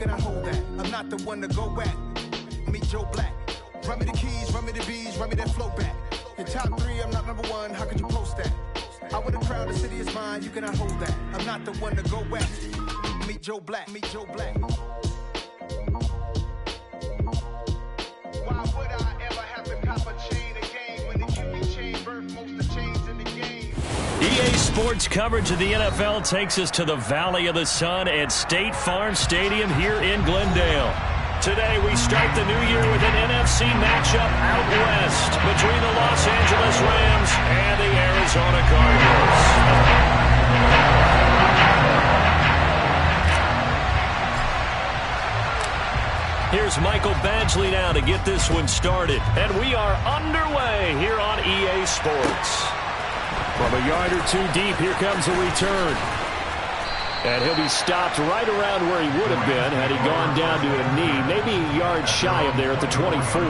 cannot hold that. I'm not the one to go back. Meet Joe Black. Run me the keys, run me the bees, run me that flow back. In top 3, I'm not number 1, how could you post that? I would have crowned the city is mine, you cannot hold that. I'm not the one to go back. Meet Joe Black, meet Joe Black. Why would I ever have to cop a chain again when the QB chain birthed most of the chains in the game? EA Sports coverage of the NFL takes us to the Valley of the Sun at State Farm Stadium here in Glendale. Today we start the new year with an NFC matchup out west between the Los Angeles Rams and the Arizona Cardinals. Here's Michael Badgley now to get this one started. And we are underway here on EA Sports. From a yard or two deep, here comes a return. And he'll be stopped right around where he would have been had he gone down to a knee, maybe a yard shy of there at the 24.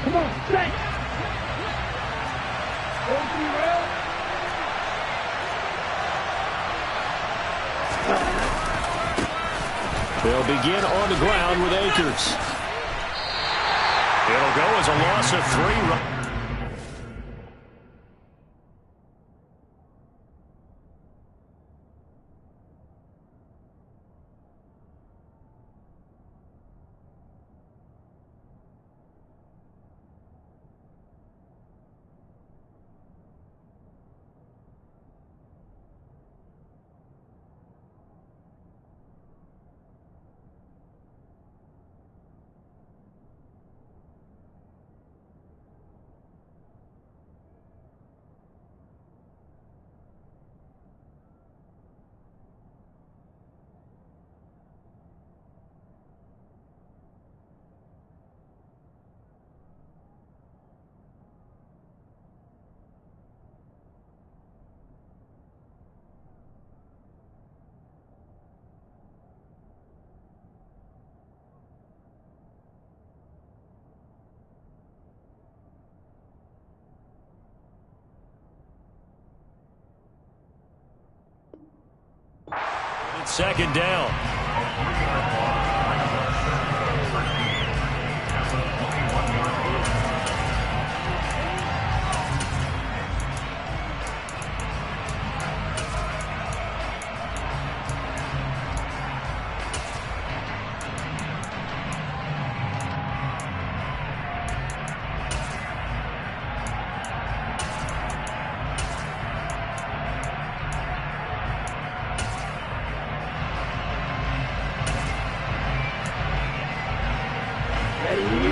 Come on, stay! They'll begin on the ground with Akers. It'll go as a loss of 3. It's second down.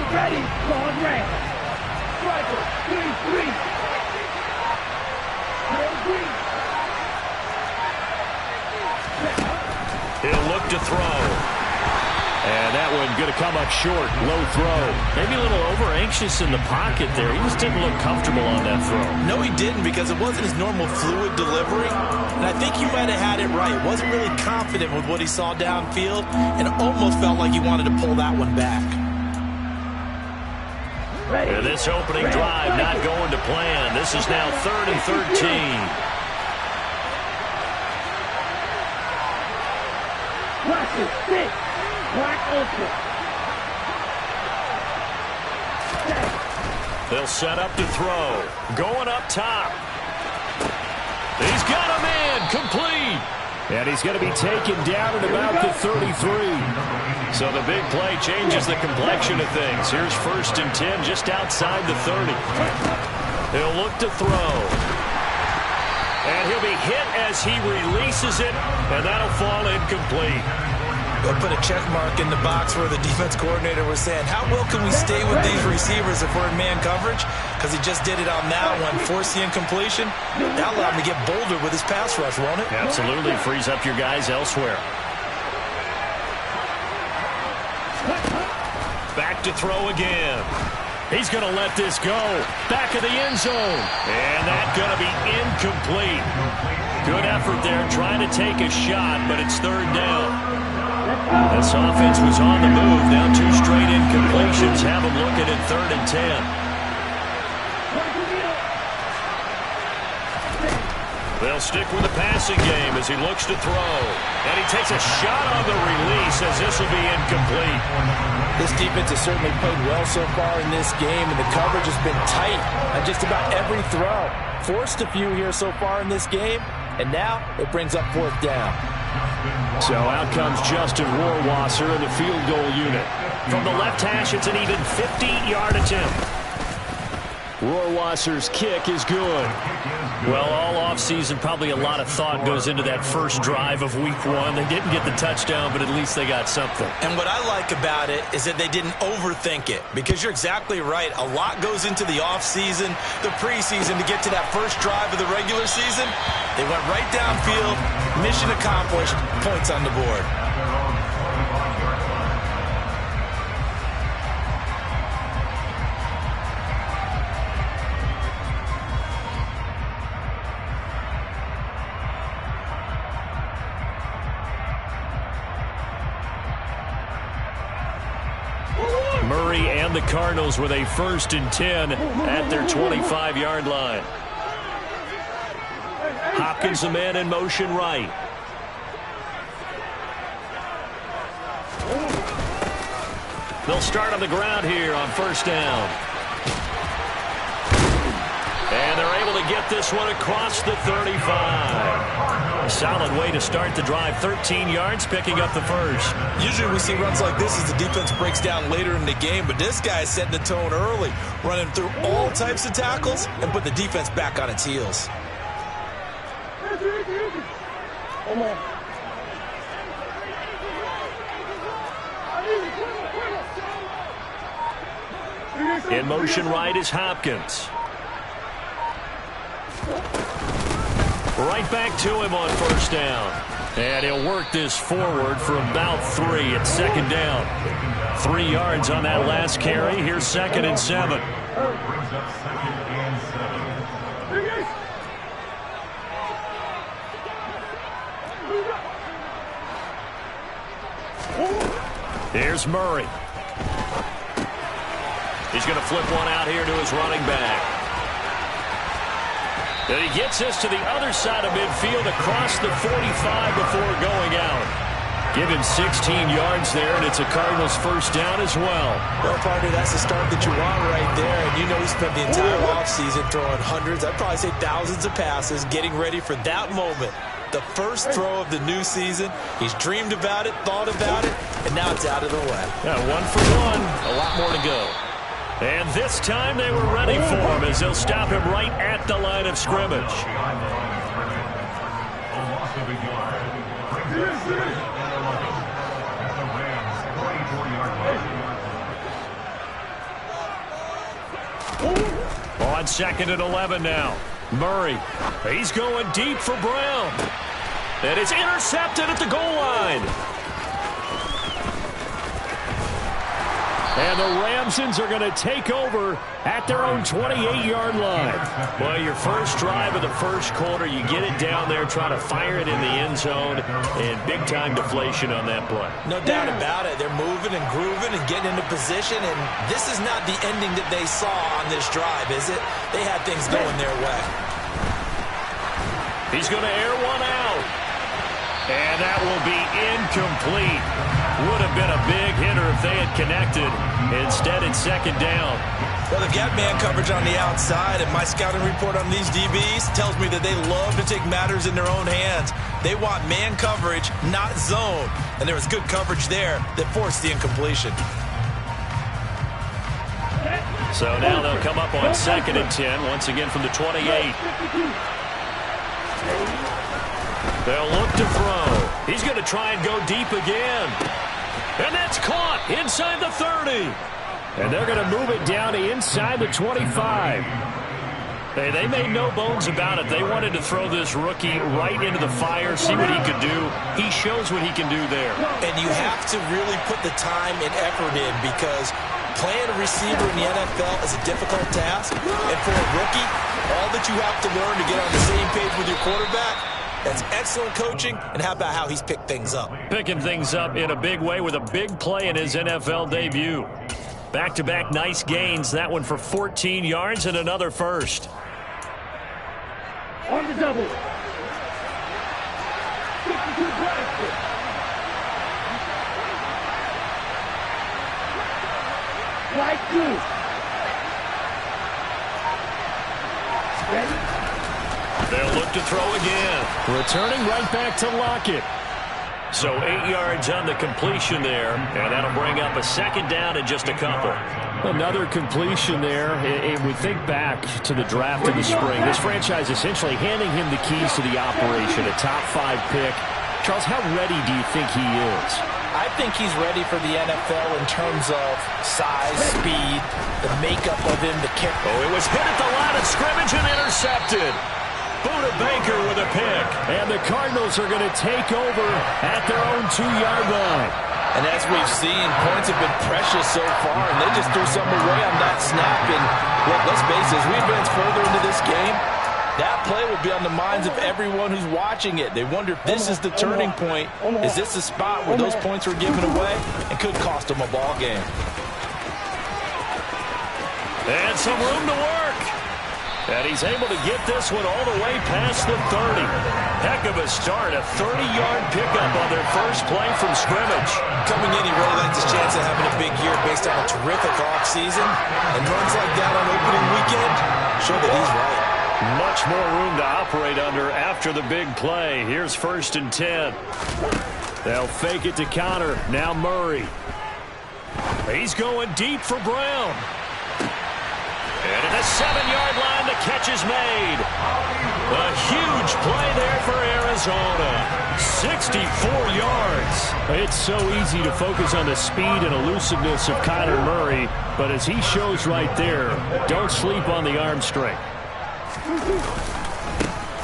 Ready, long range. Striker, 3-3. He'll look to throw. And that one going to come up short. Low throw. Maybe a little over-anxious in the pocket there. He just didn't look comfortable on that throw. No, he didn't, because it wasn't his normal fluid delivery. And I think you might have had it right. Wasn't really confident with what he saw downfield, and almost felt like he wanted to pull that one back. And this opening drive not going to plan. This is now 3rd and 13. Watch it, stick. Black ultra. They'll set up to throw. Going up top. He's got a man. Complete. And he's going to be taken down at about the 33. So the big play changes the complexion of things. Here's 1st and 10 just outside the 30. He'll look to throw. And he'll be hit as he releases it, and that'll fall incomplete. They'll put a check mark in the box where the defense coordinator was saying, how well can we stay with these receivers if we're in man coverage? Because he just did it on that one, force the incompletion. That'll allow him to get bolder with his pass rush, won't it? Absolutely. Frees up your guys elsewhere. Back to throw again. He's going to let this go. Back of the end zone. And that's going to be incomplete. Good effort there trying to take a shot, but it's 3rd down. The This offense was on the move. Now 2 straight incompletions have them looking at 3rd and 10. They'll stick with the passing game as he looks to throw. And he takes a shot on the release as this will be incomplete. This defense has certainly played well so far in this game, and the coverage has been tight on just about every throw. Forced a few here so far in this game, and now it brings up 4th down. So out comes Justin Rohrwasser in the field goal unit. From the left hash, it's an even 50-yard attempt. Rohrwasser's kick is good. Well, all offseason, probably a lot of thought goes into that first drive of Week 1. They didn't get the touchdown, but at least they got something. And what I like about it is that they didn't overthink it, because you're exactly right. A lot goes into the offseason, the preseason, to get to that first drive of the regular season. They went right downfield, mission accomplished, points on the board. Murray and the Cardinals with a 1st and 10 at their 25-yard line. Hopkins, the man in motion right. They'll start on the ground here on 1st down. And they're able to get this one across the 35. A solid way to start the drive. 13 yards, picking up the 1st. Usually we see runs like this as the defense breaks down later in the game, but this guy is setting the tone early, running through all types of tackles and put the defense back on its heels. In motion right is Hopkins. Right back to him on 1st down. And he'll work this forward for about 3 at 2nd down. 3 yards on that last carry. Here's 2nd and 7. Here's Murray. He's going to flip one out here to his running back. And he gets this to the other side of midfield across the 45 before going out. Give him 16 yards there, and it's a Cardinals 1st down as well. Well, partner, that's the start that you want right there. And you know he spent the entire offseason throwing hundreds, I'd probably say thousands of passes, getting ready for that moment. The first throw of the new season. He's dreamed about it, thought about it, and now it's out of the way. Yeah, 1 for 1. A lot more to go. And this time they were ready for him as they'll stop him right at the line of scrimmage. On 2nd and 11 now. Murray, he's going deep for Brown. And it's intercepted at the goal line. And the Ramsons are going to take over at their own 28-yard line. Well, your first drive of the first quarter, you get it down there, try to fire it in the end zone, and big-time deflation on that play. No doubt about it. They're moving and grooving and getting into position, and this is not the ending that they saw on this drive, is it? They had things going their way. He's going to air one out. And that will be incomplete. Would have been a big hitter if they had connected. Instead, it's 2nd down. Well, they've got man coverage on the outside, and my scouting report on these DBs tells me that they love to take matters in their own hands. They want man coverage, not zone. And there was good coverage there that forced the incompletion. So now they'll come up on 2nd and 10, once again from the 28. They'll look to throw. He's going to try and go deep again. And that's caught inside the 30. And they're going to move it down to inside the 25. Hey, they made no bones about it. They wanted to throw this rookie right into the fire, see what he could do. He shows what he can do there. And you have to really put the time and effort in, because playing a receiver in the NFL is a difficult task. And for a rookie, all that you have to learn to get on the same page with your quarterback That's excellent coaching, and how about how he's picked things up? Picking things up in a big way with a big play in his NFL debut. Back-to-back nice gains, that one for 14 yards and another first. On the double. 52 Bradford. Right two. Ready? They'll look to throw again. Returning right back to Lockett. So 8 yards on the completion there, and that'll bring up a second down in just a couple. Another completion there. And we think back to the draft in the spring. This franchise essentially handing him the keys to the operation, a top 5 pick. Charles, how ready do you think he is? I think he's ready for the NFL in terms of size, speed, the makeup of him, the kick. Oh, it was hit at the line of scrimmage and intercepted. Buda Baker with a pick. And the Cardinals are going to take over at their own 2-yard line. And as we've seen, points have been precious so far, and they just threw some away on that snap. And look, let's face it, as we advance further into this game, that play will be on the minds of everyone who's watching it. They wonder if this is the turning point. Is this the spot where those points were given away and could cost them a ball game? And some room to work. And he's able to get this one all the way past the 30. Heck of a start, a 30-yard pickup on their first play from scrimmage. Coming in, he really liked his chance of having a big year based on a terrific offseason. And runs like that on opening weekend show that he's right. Much more room to operate under after the big play. Here's 1st and 10. They'll fake it to Connor. Now Murray. He's going deep for Brown. And at the 7-yard line, the catch is made. A huge play there for Arizona. 64 yards. It's so easy to focus on the speed and elusiveness of Kyler Murray, but as he shows right there, don't sleep on the arm strength.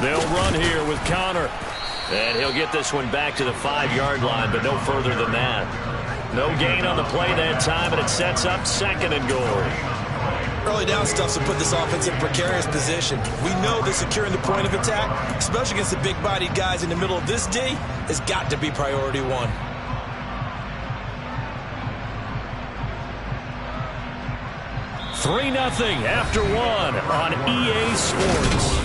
They'll run here with Connor. And he'll get this one back to the 5-yard line, but no further than that. No gain on the play that time, and it sets up 2nd and goal. Early down stuff to put this offense in a precarious position. We know that securing the point of attack, especially against the big-bodied guys in the middle of this D, has got to be priority 1. $3-0 after 1 on EA Sports.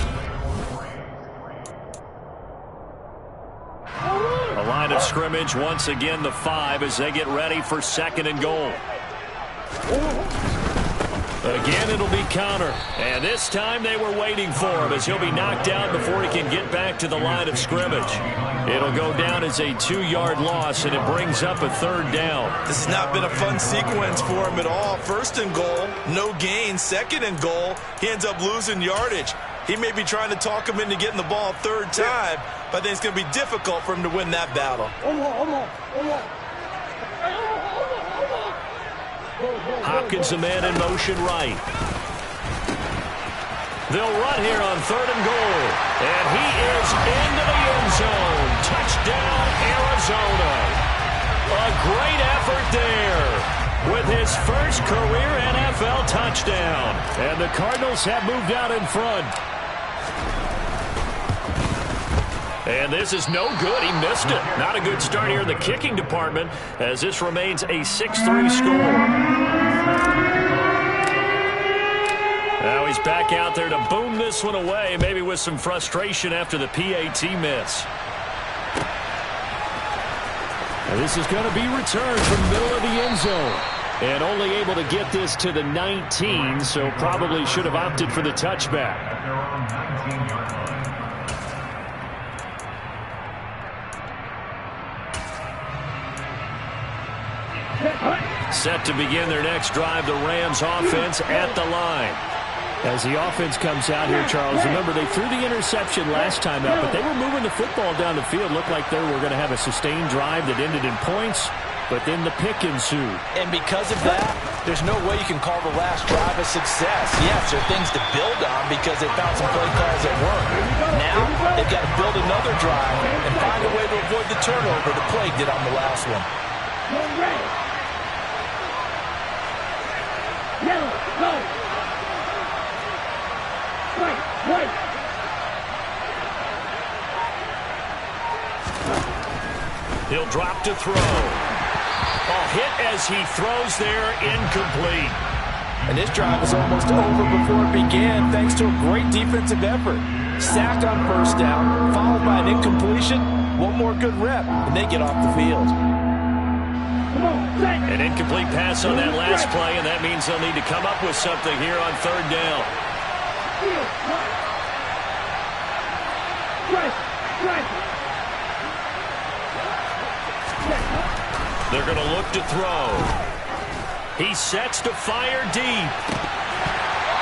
A line of scrimmage once again, the 5, as they get ready for 2nd and goal. Again, it'll be Connor. And this time they were waiting for him as he'll be knocked out before he can get back to the line of scrimmage. It'll go down as a 2-yard loss, and it brings up a 3rd down. This has not been a fun sequence for him at all. 1st and goal, no gain. 2nd and goal, he ends up losing yardage. He may be trying to talk him into getting the ball 3rd time, but I think it's going to be difficult for him to win that battle. Hopkins, a man in motion right. They'll run here on 3rd and goal. And he is into the end zone. Touchdown, Arizona. A great effort there with his first career NFL touchdown. And the Cardinals have moved out in front. And this is no good. He missed it. Not a good start here in the kicking department as this remains a 6-3 score. Now he's back out there to boom this one away, maybe with some frustration after the PAT miss. And this is going to be returned from the middle of the end zone. And only able to get this to the 19, so probably should have opted for the touchback. Set to begin their next drive, the Rams offense at the line. As the offense comes out here, Charles, remember they threw the interception last time out, but they were moving the football down the field. Looked like they were going to have a sustained drive that ended in points, but then the pick ensued. And because of that, there's no way you can call the last drive a success. Yes, there are things to build on because they found some play calls that work. Now, they've got to build another drive and find a way to avoid the turnover the play did on the last one. Yellow, go. White. He'll drop to throw. Hit as he throws there, incomplete. And this drive is almost over before it began thanks to a great defensive effort. Sack on first down, followed by an incompletion. One more good rep, and they get off the field. An incomplete pass on that last play, and that means they'll need to come up with something here on third down. They're going to look to throw. He sets to fire deep.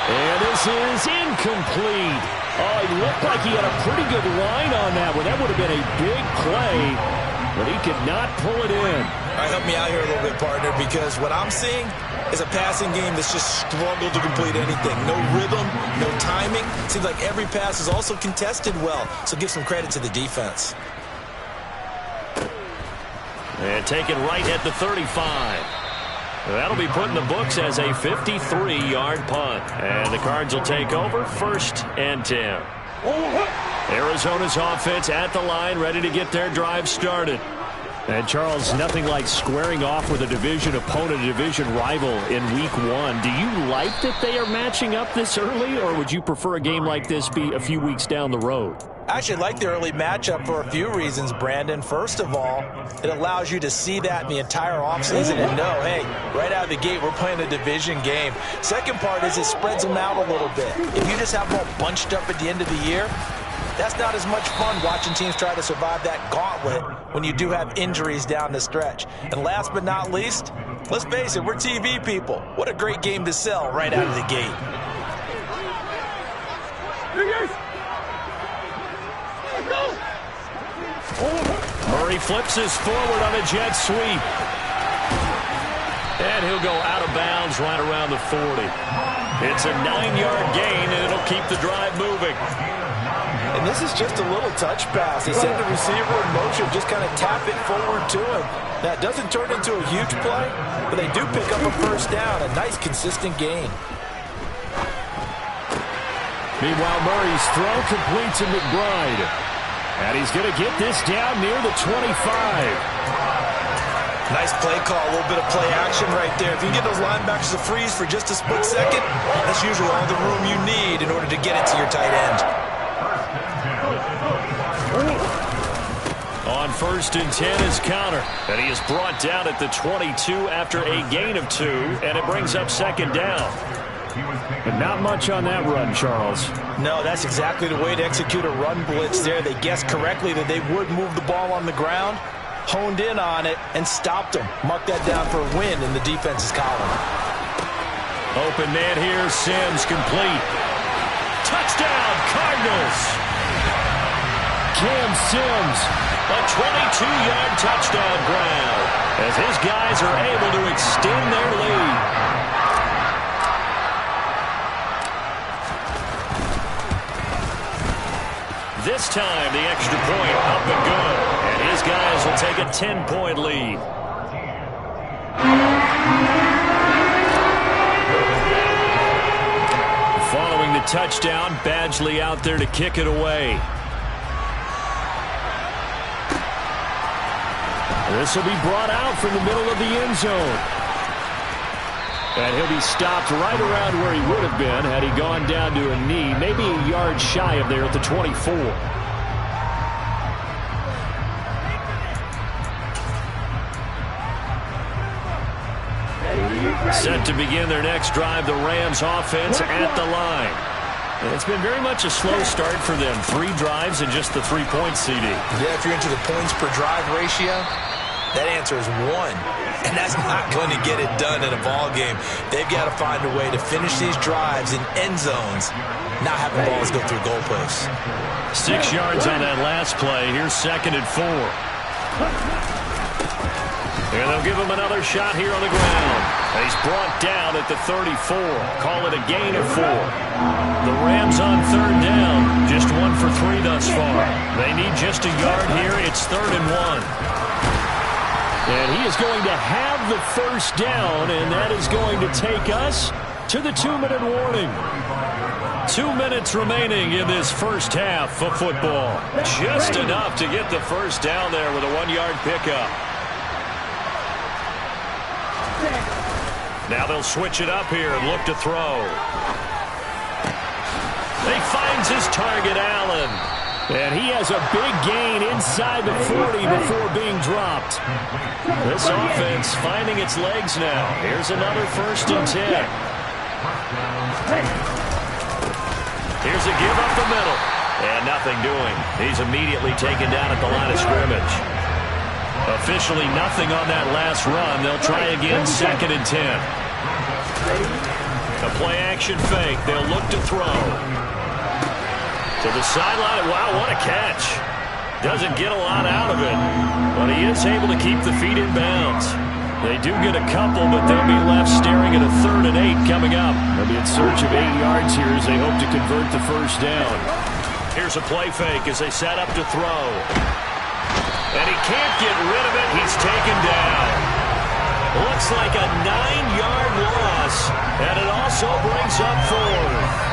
And this is incomplete. Oh, he looked like he had a pretty good line on that one. That would have been a big play, but he could not pull it in. All right, help me out here a little bit, partner, because what I'm seeing is a passing game that's just struggled to complete anything. No rhythm, no timing. Seems like every pass is also contested well, so give some credit to the defense. And taken right at the 35. That'll be put in the books as a 53-yard punt. And the Cards will take over 1st and 10. Arizona's offense at the line, ready to get their drive started. And, Charles, nothing like squaring off with a division opponent, a division rival in Week 1. Do you like that they are matching up this early, or would you prefer a game like this be a few weeks down the road? I actually like the early matchup for a few reasons, Brandon. First of all, it allows you to see that in the entire offseason and know, hey, right out of the gate, we're playing a division game. Second part is it spreads them out a little bit. If you just have them all bunched up at the end of the year, that's not as much fun watching teams try to survive that gauntlet when you do have injuries down the stretch. And last but not least, let's face it, we're TV people. What a great game to sell right out of the gate. Murray flips this forward on a jet sweep. And he'll go out of bounds right around the 40. It's a 9-yard gain, and it'll keep the drive moving. And this is just a little touch pass. They send the receiver in motion, just kind of tap it forward to him. That doesn't turn into a huge play, but they do pick up a first down, a nice consistent gain. Meanwhile, Murray's throw complete to McBride. And he's going to get this down near the 25. Nice play call, a little bit of play action right there. If you can get those linebackers to freeze for just a split second, that's usually all the room you need in order to get it to your tight end. On 1st and 10 is Connor. And he is brought down at the 22 after a gain of 2. And it brings up 2nd down. But not much on that run, Charles. No, that's exactly the way to execute a run blitz there. They guessed correctly that they would move the ball on the ground, honed in on it, and stopped them. Mark that down for a win in the defense's column. Open man here, Sims complete. Touchdown, Cardinals! Cam Sims, a 22-yard touchdown grab, as his guys are able to extend their lead. This time, the extra point up and good. And his guys will take a 10-point lead. Following the touchdown, Badgley out there to kick it away. This will be brought out from the middle of the end zone. And he'll be stopped right around where he would have been had he gone down to a knee, maybe a yard shy of there at the 24. Set to begin their next drive, the Rams offense at the line. And it's been very much a slow start for them. 3 drives and just the 3-point CD. Yeah, if you're into the points per drive ratio, that answer is 1. And that's not going to get it done in a ball game. They've got to find a way to finish these drives in end zones, not having balls go through goalposts. 6 yards on that last play. Here's 2nd and 4. And they'll give him another shot here on the ground. He's brought down at the 34. Call it a gain of 4. The Rams on 3rd down. Just 1 for 3 thus far. They need just a yard here. It's 3rd and 1. And he is going to have the first down, and that is going to take us to the 2-minute warning. 2 minutes remaining in this first half of football. Just enough to get the first down there with a 1-yard pickup. Now they'll switch it up here and look to throw. He finds his target, Allen. And he has a big gain inside the 40 before being dropped. This offense finding its legs now. Here's another 1st and 10. Here's a give up the middle. And nothing doing. He's immediately taken down at the line of scrimmage. Officially nothing on that last run. They'll try again, 2nd and 10. A play action fake. They'll look to throw. To the sideline. Wow, what a catch. Doesn't get a lot out of it, but he is able to keep the feet in bounds. They do get a couple, but they'll be left staring at a 3rd and 8 coming up. They'll be in search of 8 yards here as they hope to convert the first down. Here's a play fake as they set up to throw. And he can't get rid of it. He's taken down. Looks like a 9-yard loss, and it also brings up 4th.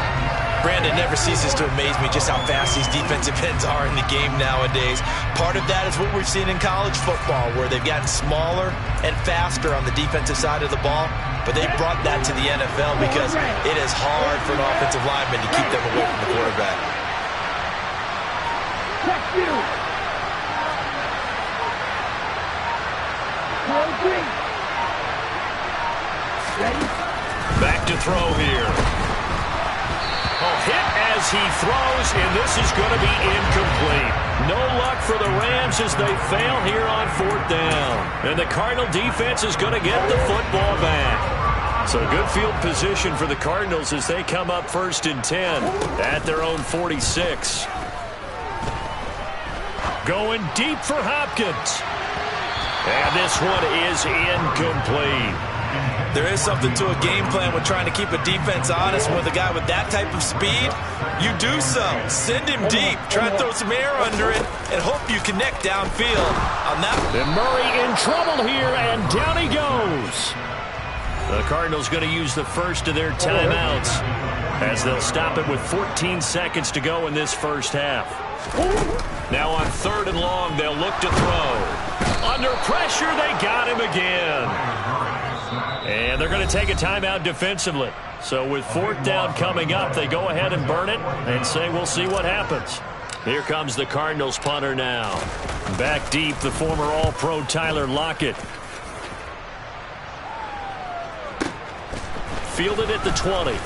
Brandon, never ceases to amaze me just how fast these defensive ends are in the game nowadays. Part of that is what we've seen in college football, where they've gotten smaller and faster on the defensive side of the ball, but they've brought that to the NFL because it is hard for an offensive lineman to keep them away from the quarterback. Back to throw here. Hit as he throws, and this is going to be incomplete. No luck for the Rams as they fail here on 4th down. And the Cardinal defense is going to get the football back. So good field position for the Cardinals as they come up 1st and 10 at their own 46. Going deep for Hopkins. And this one is incomplete. There is something to a game plan with trying to keep a defense honest. With a guy with that type of speed, you do so. Send him deep. Try to throw some air under it and hope you connect downfield on that. And Murray in trouble here, and down he goes. The Cardinals going to use the first of their timeouts as they'll stop it with 14 seconds to go in this first half. Now on 3rd and long, they'll look to throw. Under pressure, they got him again. And they're going to take a timeout defensively. So with 4th down coming up, they go ahead and burn it and say we'll see what happens. Here comes the Cardinals punter now. Back deep, the former All-Pro Tyler Lockett. Fielded at the 20.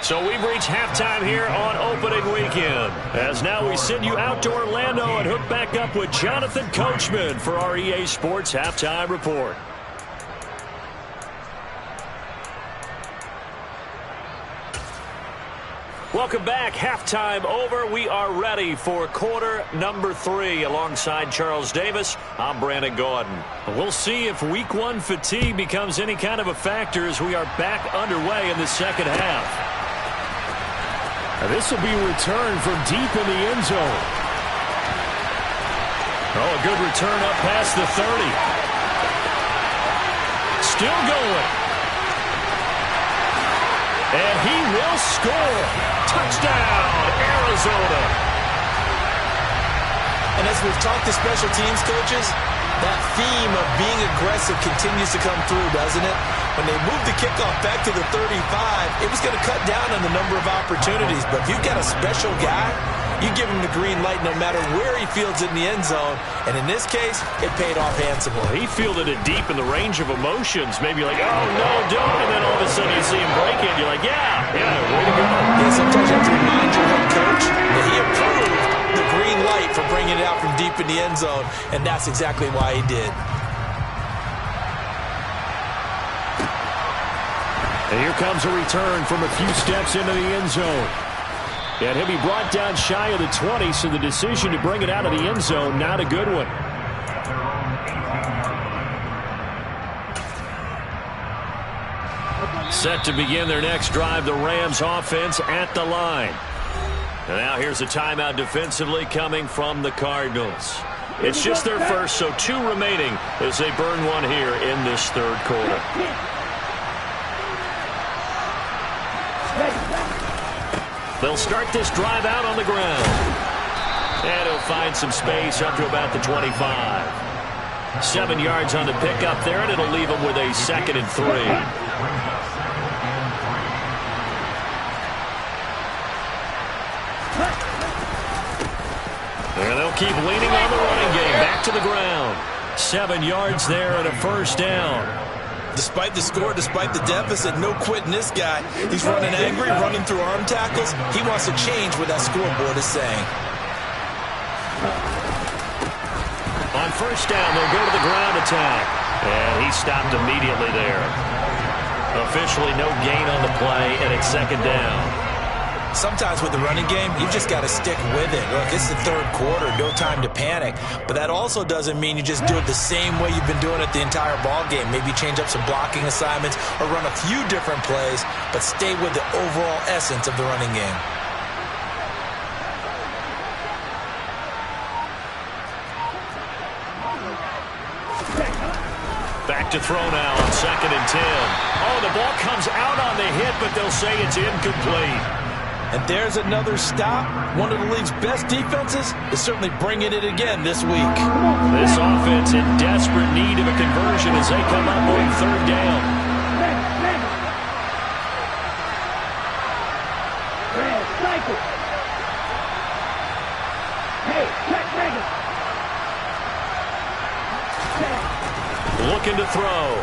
So we've reached halftime here on opening weekend. As now we send you out to Orlando and hook back up with Jonathan Coachman for our EA Sports Halftime Report. Welcome back. Halftime over. We are ready for quarter number 3. Alongside Charles Davis, I'm Brandon Gordon. We'll see if Week 1 fatigue becomes any kind of a factor as we are back underway in the second half. This will be returned from deep in the end zone. Oh, a good return up past the 30. Still going. And he will score. Touchdown, Arizona. And as we've talked to special teams coaches, that theme of being aggressive continues to come through, doesn't it? When they moved the kickoff back to the 35, it was going to cut down on the number of opportunities. But if you've got a special guy, you give him the green light no matter where he fields it in the end zone. And in this case, it paid off handsomely. Well, he fielded it deep in the range of emotions. Maybe like, oh, no, don't. And then all of a sudden you see him break it. You're like, yeah, way to go. Yeah, sometimes you have to remind your head coach that he approved the green light for bringing it out from deep in the end zone. And that's exactly why he did. And here comes a return from a few steps into the end zone. And he'll be brought down shy of the 20, so the decision to bring it out of the end zone, not a good one. Set to begin their next drive, the Rams offense at the line. And now here's a timeout defensively coming from the Cardinals. It's just their first, so 2 remaining as they burn one here in this third quarter. They'll start this drive out on the ground. And he'll find some space up to about the 25. 7 yards on the pickup there, and it'll leave him with a 2nd and 3. And they'll keep leaning on the running game. Back to the ground. 7 yards there and a first down. Despite the score, despite the deficit, no quitting this guy. He's running angry, running through arm tackles. He wants to change what that scoreboard is saying. On first down, they'll go to the ground attack. And he stopped immediately there. Officially no gain on the play, and it's 2nd down. Sometimes with the running game, you've just got to stick with it. Look, it's the 3rd quarter, no time to panic. But that also doesn't mean you just do it the same way you've been doing it the entire ball game. Maybe change up some blocking assignments or run a few different plays, but stay with the overall essence of the running game. Back to throw now on 2nd and 10. Oh, the ball comes out on the hit, but they'll say it's incomplete. And there's another stop. One of the league's best defenses is certainly bringing it again this week. This offense in desperate need of a conversion as they come up on 3rd down. Looking to throw.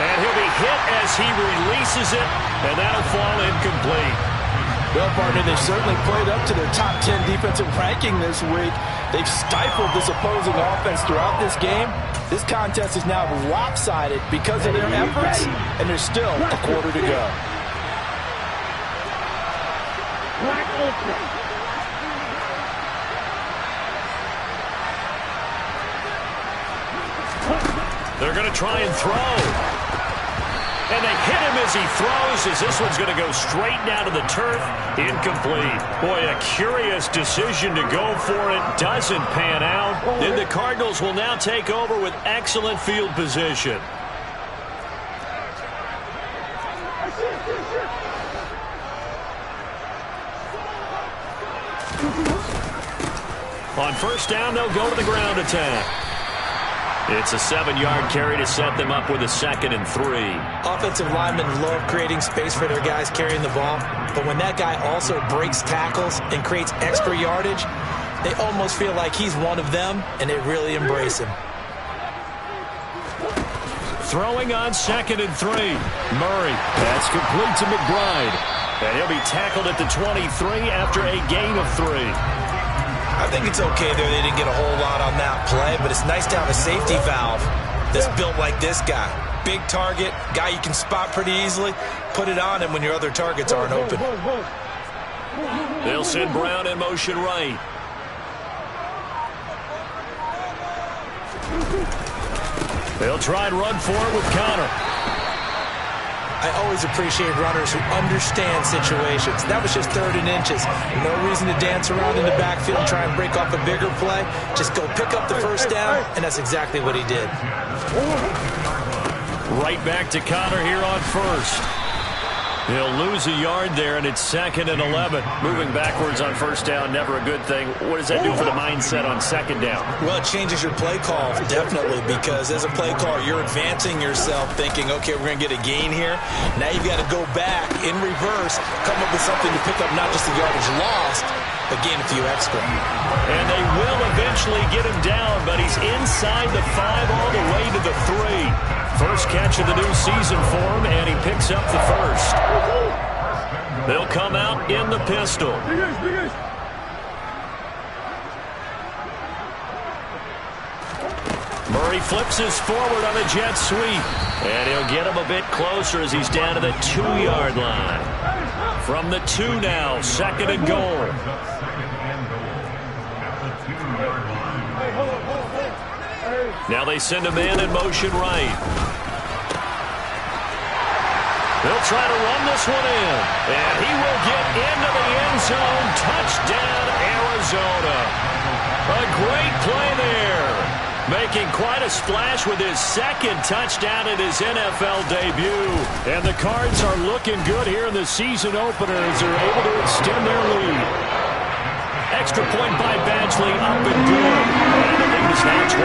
And he'll be hit as he releases it, and that'll fall incomplete. Well, partner, they've certainly played up to their top 10 defensive ranking this week. They've stifled this opposing offense throughout this game. This contest is now lopsided because of their efforts, and there's still a quarter to go. They're going to try and throw. And they hit him as he throws, as this one's going to go straight down to the turf. Incomplete. Boy, a curious decision to go for it. Doesn't pan out. And the Cardinals will now take over with excellent field position. On first down, they'll go to the ground attack. It's a 7-yard carry to set them up with a 2nd and 3. Offensive linemen love creating space for their guys carrying the ball, but when that guy also breaks tackles and creates extra yardage, they almost feel like he's one of them, and they really embrace him. Throwing on 2nd and 3. Murray. That's complete to McBride. And he'll be tackled at the 23 after a gain of 3. I think it's okay there. They didn't get a whole lot on that play, but it's nice to have a safety valve that's built like this guy. Big target, guy you can spot pretty easily. Put it on him when your other targets aren't open. They'll send Brown in motion right. They'll try and run forward with Connor. I always appreciate runners who understand situations. That was just 3rd and inches. No reason to dance around in the backfield and try and break off a bigger play. Just go pick up the first down, and that's exactly what he did. Right back to Connor here on first. He'll lose a yard there, and it's 2nd and 11. Moving backwards on first down, never a good thing. What does that do for the mindset on 2nd down? Well, it changes your play call, definitely, because as a play caller, you're advancing yourself thinking, okay, we're going to get a gain here. Now you've got to go back in reverse, come up with something to pick up not just the yardage lost, but gain a few extra. And they will eventually get him down, but he's inside the 5 all the way to the 3. First catch of the new season for him, and he picks up the first. They'll come out in the pistol. Murray flips his forward on a jet sweep. And he'll get him a bit closer as he's down to the 2-yard line. From the 2 now, 2nd and goal. Now they send a man in motion right. They'll try to run this one in. And he will get into the end zone. Touchdown, Arizona. A great play there. Making quite a splash with his second touchdown in his NFL debut. And the Cards are looking good here in the season opener as they're able to extend their lead. Extra point by Badgley, up and good. And the lead is now 24.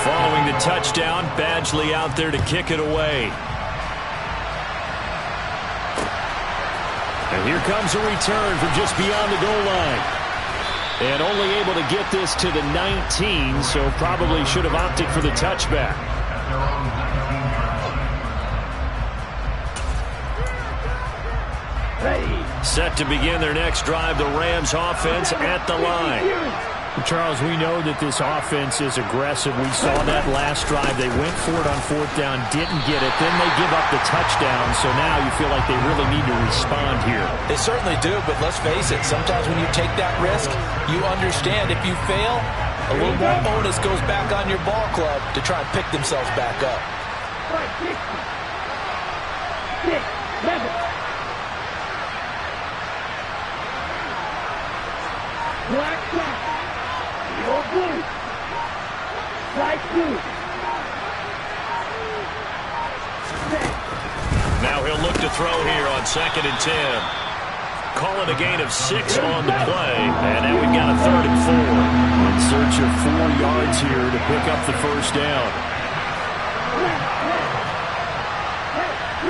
Following the touchdown, Badgley out there to kick it away. And here comes a return from just beyond the goal line. And only able to get this to the 19, so probably should have opted for the touchback. Set to begin their next drive, the Rams offense at the line. Charles, we know that this offense is aggressive. We saw that last drive. They went for it on fourth down, didn't get it. Then they give up the touchdown, so now you feel like they really need to respond here. They certainly do, but let's face it. Sometimes when you take that risk, you understand if you fail, a little more onus goes back on your ball club to try and pick themselves back up. 6, 7. Black shot. Your blue. Right blue. Now he'll look to throw here on 2nd and 10. Call it a gain of 6 on the play. And now we've got a 3rd and 4. In search of 4 yards here to pick up the first down.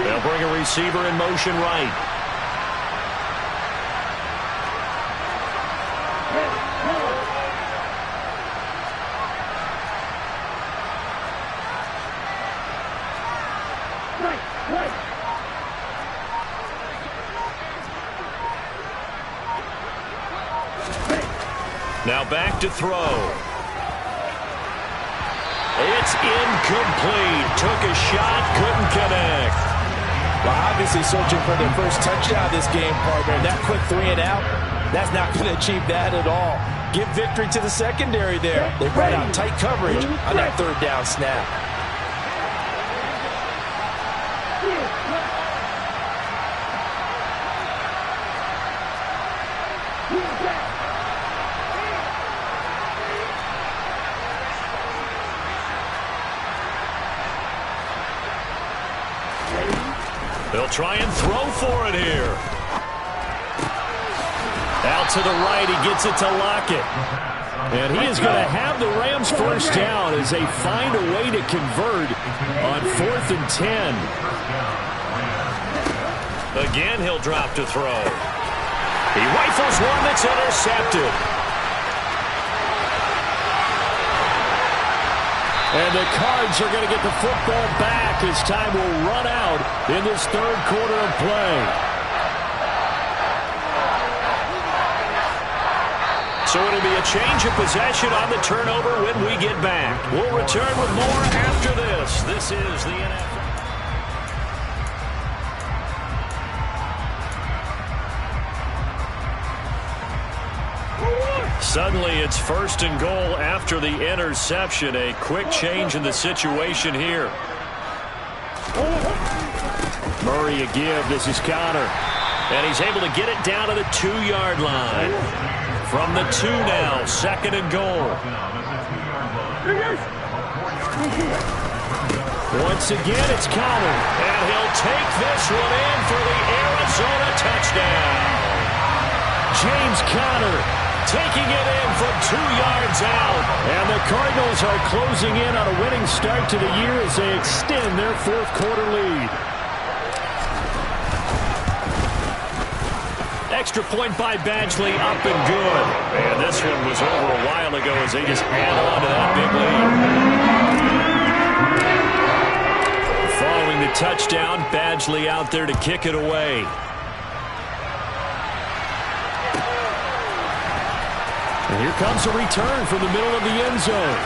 They'll bring a receiver in motion right. Now back to throw. It's incomplete. Took a shot, couldn't connect. Well, obviously searching for their first touchdown this game, partner. That quick 3 and out, that's not going to achieve that at all. Give victory to the secondary there. They brought out tight coverage on that 3rd down snap. They'll try and throw for it here. Out to the right, he gets it to Lockett. And he is going to have the Rams first down as they find a way to convert on 4th and 10. Again, he'll drop to throw. He rifles one that's intercepted. And the Cards are going to get the football back as time will run out in this 3rd quarter of play. So it'll be a change of possession on the turnover when we get back. We'll return with more after this. This is the NFL. Suddenly it's 1st and goal after the interception. A quick change in the situation here. Murray a give. This is Connor. And he's able to get it down to the 2-yard line. From the 2 now, 2nd and goal. Once again, it's Connor. And he'll take this one in for the Arizona touchdown. James Conner taking it in from 2 yards out. And the Cardinals are closing in on a winning start to the year as they extend their 4th quarter lead. Extra point by Badgley, up and good. And this one was over a while ago as they just add on to that big lead. Following the touchdown, Badgley out there to kick it away. And here comes a return from the middle of the end zone.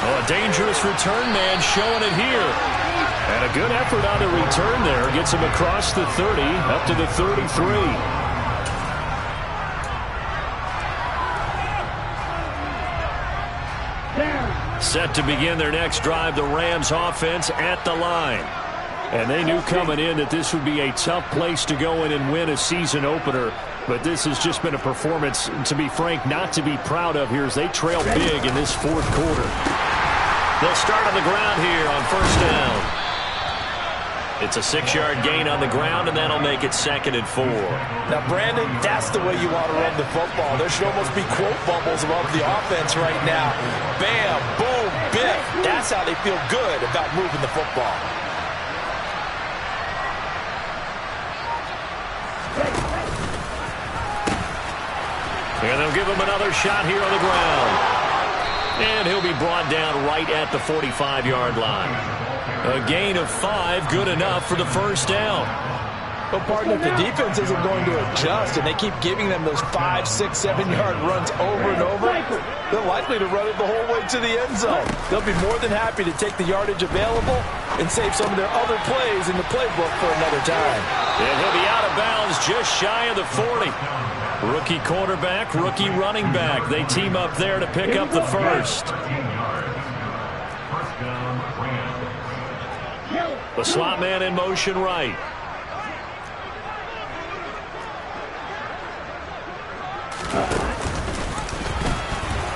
Oh, a dangerous return man showing it here. And a good effort on the return there. Gets him across the 30, up to the 33. Set to begin their next drive, the Rams offense at the line. And they knew coming in that this would be a tough place to go in and win a season opener. But this has just been a performance, to be frank, not to be proud of here as they trail big in this fourth quarter. They'll start on the ground here on first down. It's a 6-yard gain on the ground, and that'll make it 2nd and 4. Now, Brandon, that's the way you want to run the football. There should almost be quote bubbles above the offense right now. Bam, boom, biff. That's how they feel good about moving the football. And they'll give him another shot here on the ground. And he'll be brought down right at the 45-yard line. A gain of 5, good enough for the first down. Well, partner, if the defense isn't going to adjust and they keep giving them those 5, 6, 7-yard runs over and over, they're likely to run it the whole way to the end zone. They'll be more than happy to take the yardage available and save some of their other plays in the playbook for another time. And he'll be out of bounds just shy of the 40. Rookie quarterback, rookie running back. They team up there to pick up the first. The slot man in motion right.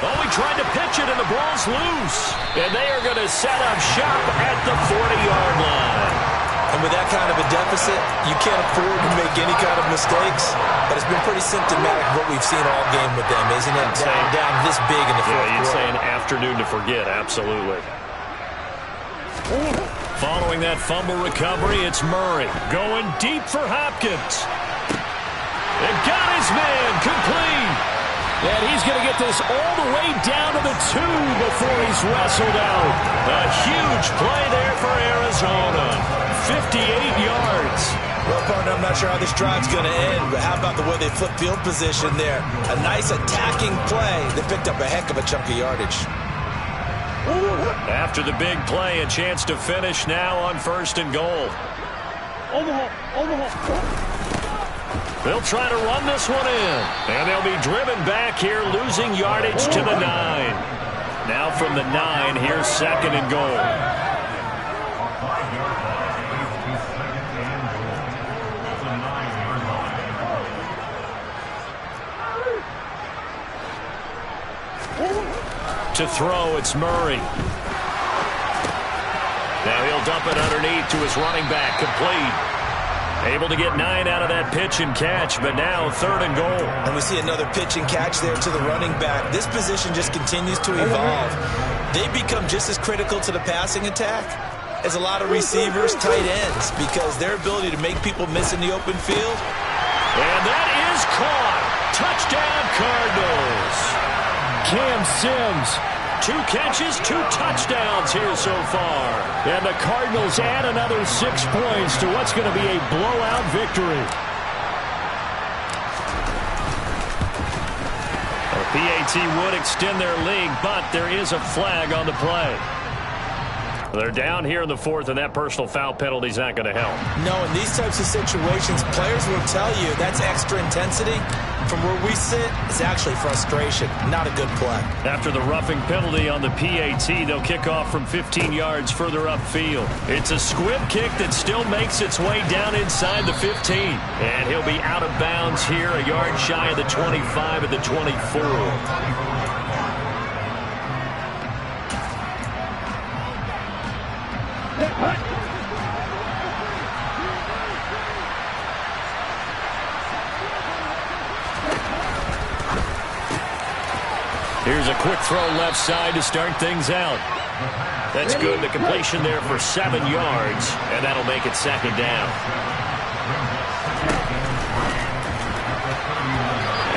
Oh, he tried to pitch it, and the ball's loose. And they are going to set up shop at the 40-yard line. And with that kind of a deficit, you can't afford to make any kind of mistakes. But it's been pretty symptomatic of what we've seen all game with them, isn't it? Down this big in the fourth quarter. You'd say an afternoon to forget, absolutely. Following that fumble recovery, it's Murray going deep for Hopkins. And got his man complete. And he's going to get this all the way down to the 2 before he's wrestled out. A huge play there for Arizona. 58 yards. Well, partner, I'm not sure how this drive's going to end, but how about the way they flip field position there? A nice attacking play that picked up a heck of a chunk of yardage. After the big play, a chance to finish now on 1st and goal. They'll try to run this one in. And they'll be driven back here, losing yardage to the 9. Now from the 9, here's 2nd and goal. To throw, it's Murray. Now he'll dump it underneath to his running back, complete. Able to get 9 out of that pitch and catch, but now 3rd and goal. And we see another pitch and catch there to the running back. This position just continues to evolve. They become just as critical to the passing attack as a lot of receivers, tight ends, because their ability to make people miss in the open field. And that is caught. Touchdown, Cardinals. Cam Sims, 2 catches, 2 touchdowns here so far. and the Cardinals add another 6 points to what's going to be a blowout victory. The PAT would extend their lead, but there is a flag on the play. They're down here in the 4th, and that personal foul penalty is not going to help. No, in these types of situations, players will tell you that's extra intensity. From where we sit, it's actually frustration, not a good play. After the roughing penalty on the PAT, they'll kick off from 15 yards further upfield. It's a squib kick that still makes its way down inside the 15. And he'll be out of bounds here, a yard shy of the 25 at the 24. Here's a quick throw left side to start things out. That's good. The completion there for 7 yards, and that'll make it 2nd down.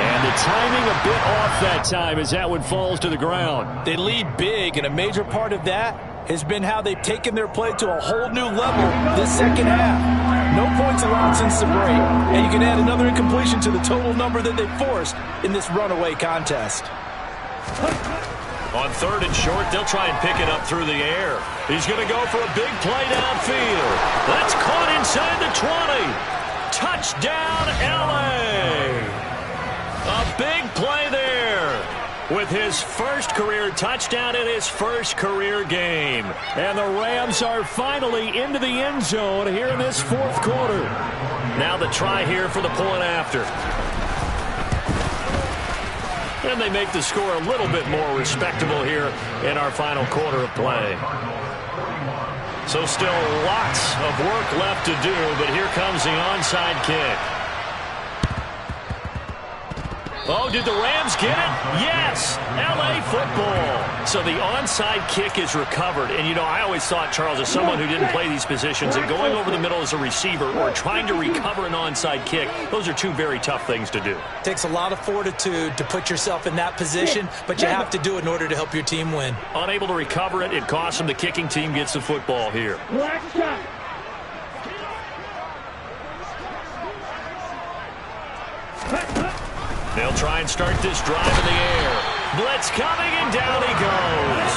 And the timing a bit off that time as that one falls to the ground. They lead big, and a major part of that has been how they've taken their play to a whole new level this second half. No points allowed since the break, and you can add another incompletion to the total number that they forced in this runaway contest. On 3rd and short, they'll try and pick it up through the air. He's going to go for a big play downfield. That's caught inside the 20. Touchdown, L.A. A big play there with his first career touchdown in his first career game. And the Rams are finally into the end zone here in this 4th quarter. Now the try here for the point after. And they make the score a little bit more respectable here in our final quarter of play. So still lots of work left to do, but here comes the onside kick. Oh, did the Rams get it? Yes! L.A. football. So the onside kick is recovered. And, you know, I always thought, Charles, as someone who didn't play these positions, that going over the middle as a receiver or trying to recover an onside kick, those are two very tough things to do. Takes a lot of fortitude to put yourself in that position, but you have to do it in order to help your team win. Unable to recover it, it costs them. The kicking team gets the football here. Black shot. They'll try and start this drive in the air. Blitz coming, and down he goes.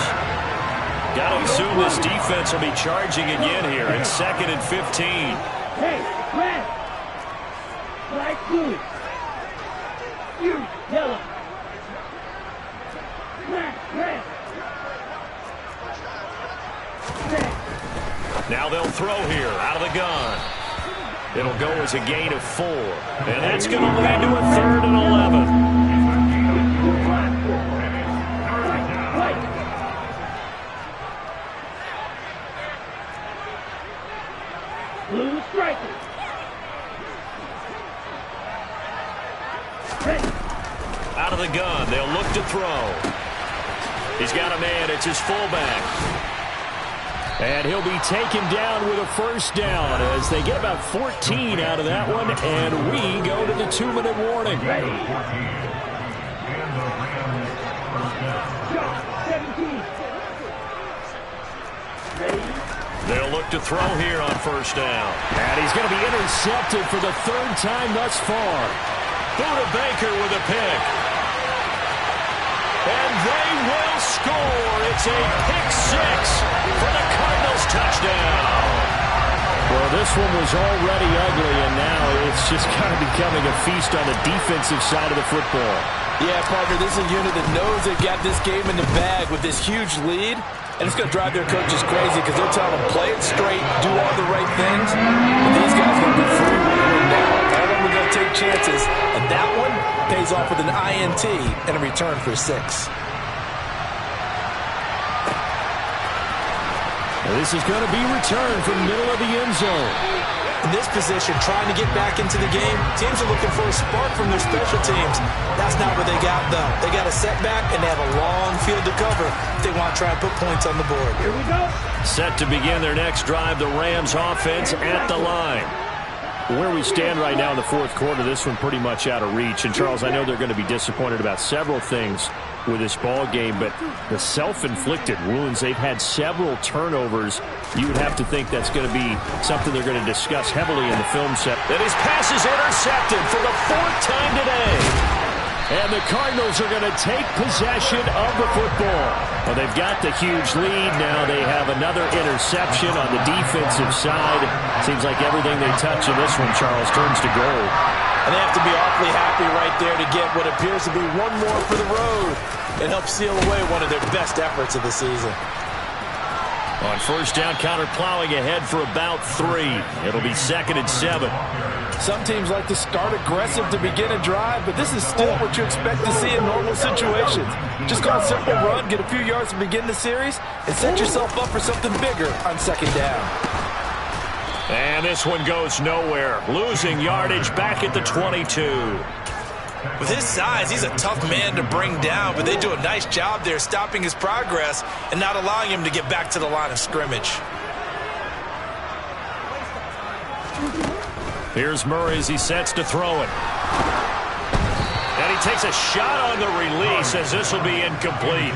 Got to assume this defense will be charging again here. It's 2nd and 15. Hey, red. Black blue. You, yellow. Black, red. Red. Now they'll throw here out of the gun. It'll go as a gain of 4. And that's going to lead to a 3rd and 11. Blue striker. Out of the gun. They'll look to throw. He's got a man. It's his fullback. And he'll be taken down with a first down as they get about 14 out of that one, and we go to the 2-minute warning. They'll look to throw here on first down. And he's going to be intercepted for the 3rd time thus far. Buda Baker with a pick. And they will score. It's a pick 6 for the Cardinals touchdown. Well, this one was already ugly, and now it's just kind of becoming a feast on the defensive side of the football. Yeah, partner, this is a unit that knows they've got this game in the bag with this huge lead, and it's going to drive their coaches crazy because they're telling them play it straight, do all the right things, but these guys are going to be free rolling down. All of them are going to take chances, and that one pays off with an INT and a return for 6. This is going to be returned from the middle of the end zone. In this position, trying to get back into the game, teams are looking for a spark from their special teams. That's not what they got, though. They got a setback, and they have a long field to cover if they want to try and put points on the board. Here we go. Set to begin their next drive, the Rams offense at the line. Where we stand right now in the 4th quarter, this one pretty much out of reach. And, Charles, I know they're going to be disappointed about several things with this ball game, but the self-inflicted wounds, they've had several turnovers. You would have to think that's going to be something they're going to discuss heavily in the film set. And his pass is intercepted for the 4th time today. And the Cardinals are going to take possession of the football. Well, they've got the huge lead. Now they have another interception on the defensive side. Seems like everything they touch in this one, Charles, turns to gold. And they have to be awfully happy right there to get what appears to be one more for the road and help seal away one of their best efforts of the season. On first down, counter plowing ahead for about 3. It'll be 2nd and 7. Some teams like to start aggressive to begin a drive, but this is still what you expect to see in normal situations. Just call a simple run, get a few yards to begin the series, and set yourself up for something bigger on 2nd down. And this one goes nowhere. Losing yardage back at the 22. With his size, he's a tough man to bring down, but they do a nice job there stopping his progress and not allowing him to get back to the line of scrimmage. Here's Murray as he sets to throw it. And he takes a shot on the release as this will be incomplete.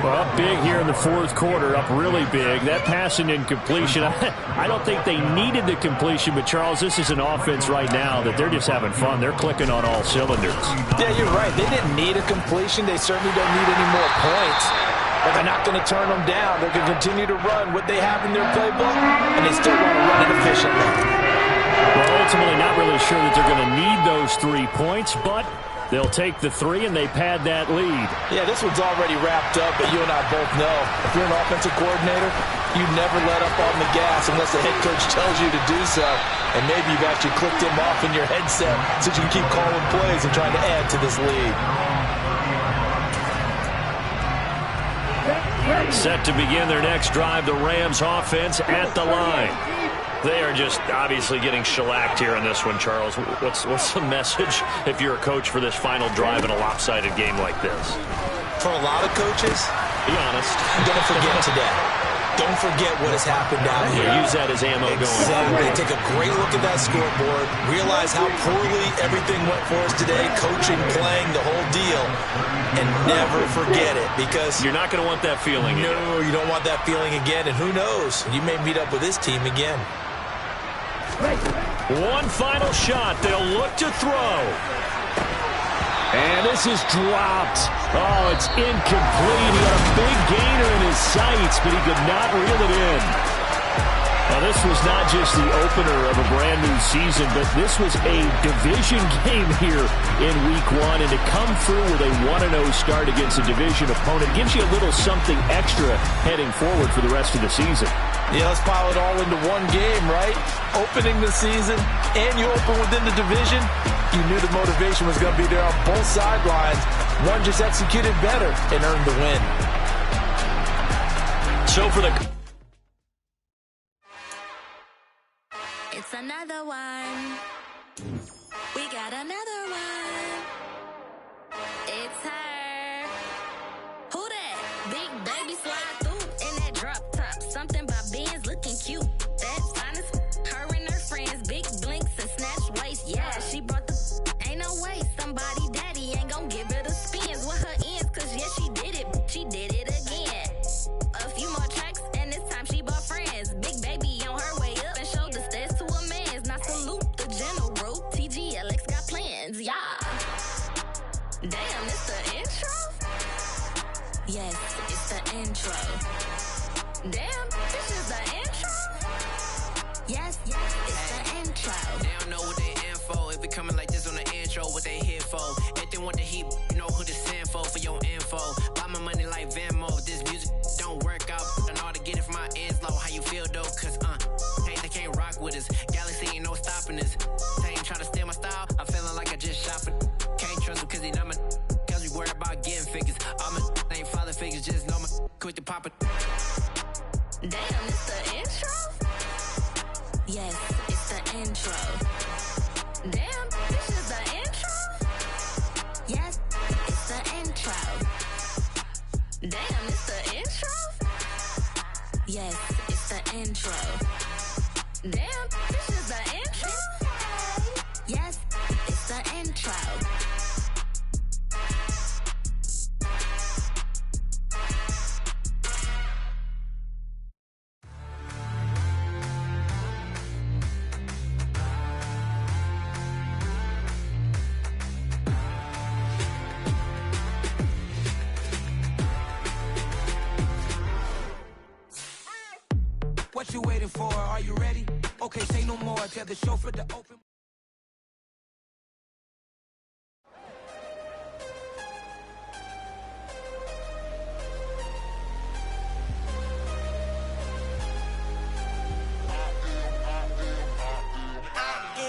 Well, up big here in the 4th quarter, up really big. That passing incompletion, I don't think they needed the completion, but Charles, this is an offense right now that they're just having fun. They're clicking on all cylinders. Yeah, you're right. They didn't need a completion. They certainly don't need any more points. But they're not going to turn them down. They're going to continue to run what they have in their playbook, and they still want to run it efficiently. Well, ultimately not really sure that they're going to need those 3 points, but they'll take the 3 and they pad that lead. Yeah, this one's already wrapped up, but you and I both know if you're an offensive coordinator, you never let up on the gas unless the head coach tells you to do so. And maybe you've actually clicked him off in your headset so you can keep calling plays and trying to add to this lead. Set to begin their next drive, the Rams offense at the line. They are just obviously getting shellacked here in this one, Charles. What's the message if you're a coach for this final drive in a lopsided game like this? For a lot of coaches, be honest. Don't forget today. Don't forget what has happened down here. Use that as ammo going. Exactly. Take a great look at that scoreboard. Realize how poorly everything went for us today. Coaching, playing, the whole deal. And never forget it, because you're not going to want that feeling again. No, you don't want that feeling again. And who knows? You may meet up with this team again. One final shot. They'll look to throw. And this is dropped. Oh, it's incomplete. He had a big gainer in his sights, but he could not reel it in. Now, this was not just the opener of a brand-new season, but this was a division game here in Week 1. And to come through with a 1-0 start against a division opponent gives you a little something extra heading forward for the rest of the season. Yeah, let's pile it all into one game, right? Opening the season, and you open within the division. You knew the motivation was going to be there on both sidelines. One just executed better and earned the win. So for the... It's another one. We got another one. It's her. Who that? Big baby slide through in that drop top. Something by Benz looking cute. That's honest. Her and her friends, big blinks and snatch waist. Yeah, she brought the... Ain't no way somebody daddy ain't gon' give her the spins with her ends. Cause yeah, she did it. She did it again. A few more tracks and this time she bought friends. Big baby on her way up and showed the stairs to a man's. Now salute the general. TGLX got plans, yeah. Damn, it's the intro? Yes, it's the intro. Damn, this is the intro? Yes, it's the intro. They don't know what they in for. If it coming like this on the intro, what they here for? If they want the heat, you know who to send for your info. Buy my money like Venmo. If this music don't work out, I know how to get it from my ends low. How you feel though? Cause hey, they can't rock with us. Galaxy ain't no stopping us. They ain't try to steal my style. I'm feeling like I just shot for. Can't trust them cause they not my. Cause we worried about getting figures. All my ain't father figures, just know my quick to pop it. Damn, it's the intro? Yes, it's the intro. Damn, this is the intro? Yes, it's the intro. Damn, it's the intro? Yes, it's the intro. Damn, this is the intro? Yes, it's the intro. What you waiting for? Are you ready? Okay, say no more. Tell the chauffeur to open.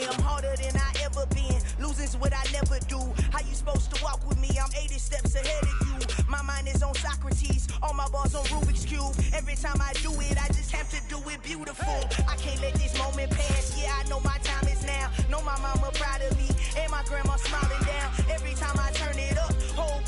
I'm harder than I ever been. Losing's what I never do. How you supposed to walk with me? I'm 80 steps ahead of you. My mind is on Socrates. All my bars on Rubik's Cube. Every time I do it, I just have to do it beautiful. I can't let this moment pass. Yeah, I know my time is now. Know my mama proud of me. And my grandma smiling down. Every time I turn it up, whole